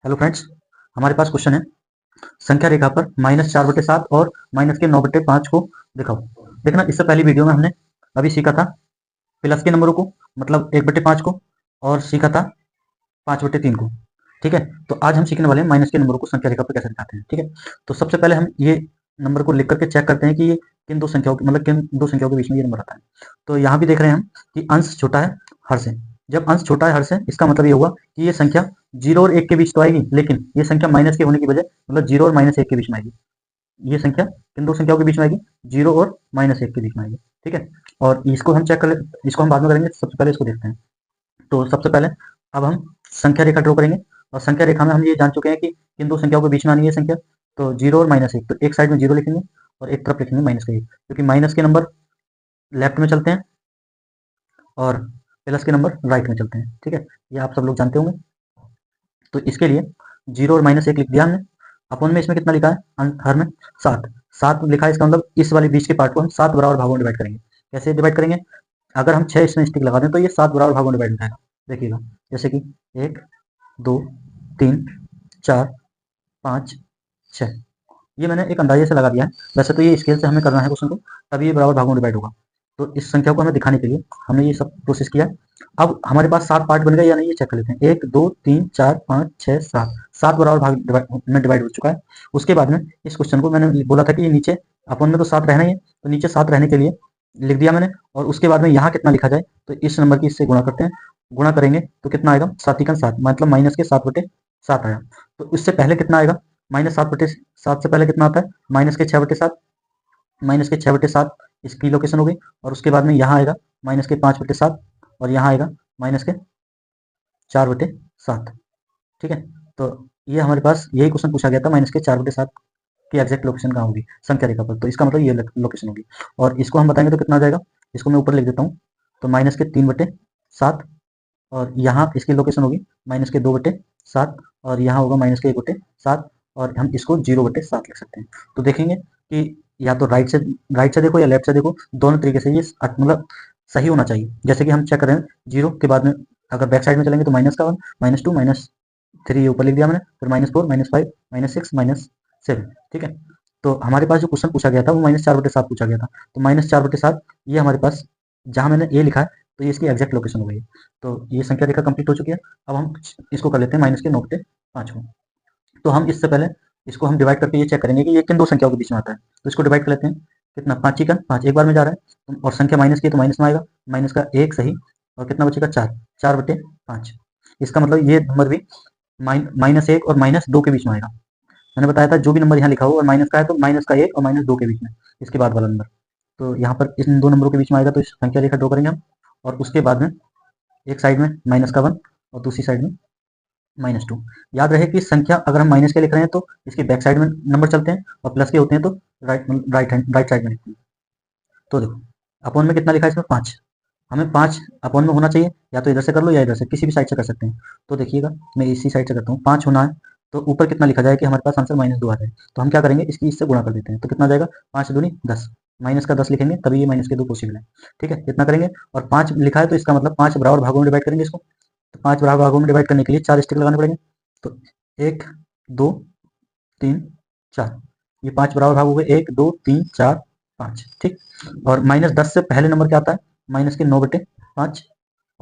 Hello friends, हमारे पास question है संख्या रेखा पर -4/7 और -9/5 को दिखाओ। देखना, इससे पहली वीडियो में हमने अभी सीखा था प्लस के नंबरों को, मतलब 1/5 को, और सीखा था 5/3 को। ठीक है, तो आज हम सीखने वाले हैं माइनस के नंबरों को संख्या रेखा पर कैसे दिखाते हैं। ठीक है, तो सबसे पहले हम ये नंबर को लिख करके चेक करते हैं कि ये किन दो संख्याओं के, मतलब किन दो संख्याओं के बीच में ये नंबर आता है। तो यहाँ भी देख रहे हैं हम कि अंश छोटा है हर से। जब अंश छोटा है हर से, इसका मतलब ये हुआ कि ये संख्या 0 और 1 के बीच तो आएगी, लेकिन ये संख्या माइनस के होने की वजह, मतलब 0 और -1 के बीच में आएगी। ये संख्या किन दो संख्याओं के बीच में आएगी? 0 और -1 के बीच में आएगी। ठीक है, और इसको हम चेक कर ले, इसको हम बाद में करेंगे, सबसे पहले इसको देखते हैं। तो सबसे पहले अब हम संख्या रेखा ड्रॉ करेंगे, और संख्या रेखा में हम ये जान चुके हैं कि किन दो संख्याओं के बीच में आनी है संख्या। तो 0 और -1, तो एक साइड में 0 लिखेंगे और एक तरफ लिखेंगे -1, क्योंकि माइनस के नंबर लेफ्ट में चलते हैं और प्लस के नंबर राइट में चलते हैं। ठीक है, ये आप सब लोग जानते होंगे। तो इसके लिए 0 और -1 लिख दिया हमने। अपन में इसमें कितना लिखा है हर में? 7। 7 लिखा है, इसका मतलब इस वाले बीच के पार्ट को हम 7 बराबर भागों में डिवाइड करेंगे। कैसे डिवाइड करेंगे? अगर हम 6 इसमें स्टिक लगा दें तो ये 7 बराबर भागों में डिवाइड हो जाएगा। देखिएगा, जैसे कि 1, 2, 3, 4, 5, 6। ये मैंने एक अंदाजे से लगा दिया है, वैसे तो ये स्केल से हमें करना है क्वेश्चन को, तभी ये बराबर भागों में डिवाइड होगा। तो इस संख्या को हमें दिखाने के लिए हमने ये सब प्रोसेस किया है। अब हमारे पास 7 पार्ट बन गए या नहीं, ये चेक कर लेते हैं। 1, 2, 3, 4, 5, 6, 7, 7 बराबर भाग में डिवाइड हो चुका है। उसके बाद में इस क्वेश्चन को मैंने बोला था कि ये नीचे अपन में तो 7 रहना ही है, तो नीचे 7 रहने के लिए लिख दिया मैंने। और उसके बाद में यहाँ कितना लिखा जाए, तो इस नंबर की इससे गुणा करते हैं। गुणा करेंगे तो कितना आएगा? 7×7, मतलब -7/7 आया। तो इससे पहले कितना आएगा? -7/7 से पहले कितना आता है? -6/7। -6/7 इसकी लोकेशन हो गई, और उसके बाद में यहाँ आएगा -5/7, और यहाँ आएगा -4/7। ठीक है, तो ये हमारे पास यही क्वेश्चन पूछा गया था, -4/7 की एग्जैक्ट लोकेशन कहाँ होगी संख्या रेखा पर, तो इसका मतलब ये लोकेशन होगी। और इसको हम बताएंगे तो कितना आ जाएगा, इसको मैं ऊपर लिख देता हूँ। तो -3/7, और यहाँ इसकी लोकेशन होगी -2/7, और यहाँ होगा -1/7, और हम इसको 0/7 लिख सकते हैं। तो देखेंगे कि या तो राइट से देखो या लेफ्ट से देखो, दोनों तरीके से ये मतलब सही होना चाहिए। जैसे कि हम चेक कर रहे हैं, 0 के बाद में अगर बैक साइड में चलेंगे तो -1, -2, -3 ये ऊपर लिख दिया मैंने, फिर -4, -5, -6, -7। ठीक है, तो हमारे पास जो क्वेश्चन पूछा गया था वो -4/7 पूछा गया था। तो -4/7 ये हमारे पास जहाँ मैंने ए लिखा है, तो ये इसकी एग्जैक्ट लोकेशन हो गई है। तो ये संख्या रेखा कंप्लीट हो चुकी है। अब हम इसको कर लेते हैं -9/5 को। तो हम इससे पहले इसको हम डिवाइड करके ये चेक करेंगे कि ये किन दो संख्याओं के बीच में आता है। तो इसको डिवाइड कर लेते हैं। कितना? 5 ही का 5 एक बार में जा रहा है, और संख्या माइनस की है तो माइनस में आएगा। माइनस का 1 सही, और कितना बचेगा? 4। 4/5। इसका मतलब ये नंबर भी -1 और -2 के बीच में आएगा। मैंने बताया था जो भी नंबर यहाँ लिखा हो और माइनस का है तो -1 और -2 के बीच में, इसके बाद वाला नंबर। तो यहाँ पर इन दो नंबरों के बीच में आएगा, तो इस संख्या रेखा ड्रॉ करेंगे हम। और उसके बाद में एक साइड में -1 और दूसरी साइड में -2। याद रहे कि संख्या अगर हम माइनस के लिख रहे हैं तो इसके बैक साइड में नंबर चलते हैं, और प्लस के होते हैं तो राइट साइड में लिखते हैं। तो देखो, अपॉन में कितना लिखा है इसमें? 5। हमें 5 अपॉन में होना चाहिए, या तो इधर से कर लो या इधर से, किसी भी साइड से कर सकते हैं। तो देखिएगा, मैं इसी साइड से करता हूँ। 5 होना है, तो ऊपर कितना लिखा जाए कि हमारे पास आंसर -2 आ जाए। तो हम क्या करेंगे, इसकी इससे गुणा कर देते हैं। तो कितना आ जाएगा? 5 दूनी 10, माइनस का 10 लिखेंगे तभी ये -2 पॉसिबल है। ठीक है, इतना करेंगे। और 5 लिखा है तो इसका मतलब 5 बराबर भागों में डिवाइड करेंगे इसको। तो 5 बराबर भागों में डिवाइड करने के लिए 4 स्टिक लगाने पड़ेंगे। तो 1, 2, 3, 4, ये 5 बराबर भाग हो गए। 1, 2, 3, 4, 5। ठीक, और -10 से पहले नंबर क्या आता है? -9/5,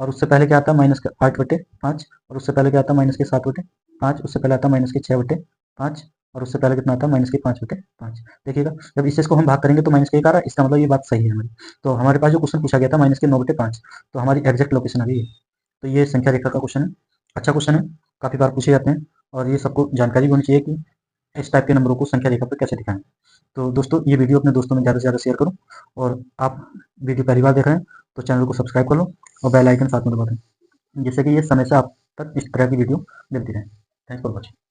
और उससे पहले क्या आता है? -8/5, और उससे पहले क्या आता है? -7/5, उससे पहले आता है -6/5, और उससे पहले कितना आता है? -5/5। देखिएगा, जब इसको हम भाग करेंगे तो -1 आ रहा है, इसका मतलब ये बात सही है हमारी। तो हमारे पास जो क्वेश्चन पूछा गया था -9/5, तो हमारी एग्जैक्ट लोकेशन आ गई है। तो ये संख्या रेखा का क्वेश्चन है। अच्छा क्वेश्चन है, काफ़ी बार पूछे जाते हैं, और ये सबको जानकारी भी होनी चाहिए कि इस टाइप के नंबरों को संख्या रेखा पर कैसे दिखाएं। तो दोस्तों, ये वीडियो अपने दोस्तों में ज़्यादा से ज़्यादा शेयर करो, और आप वीडियो पहली बार देख रहे हैं तो चैनल को सब्सक्राइब कर लो और बेल आइकन साथ में दबा दें, जिससे कि ये समय से आप तक इस तरह की वीडियो मिलती रहे। Thanks for watching.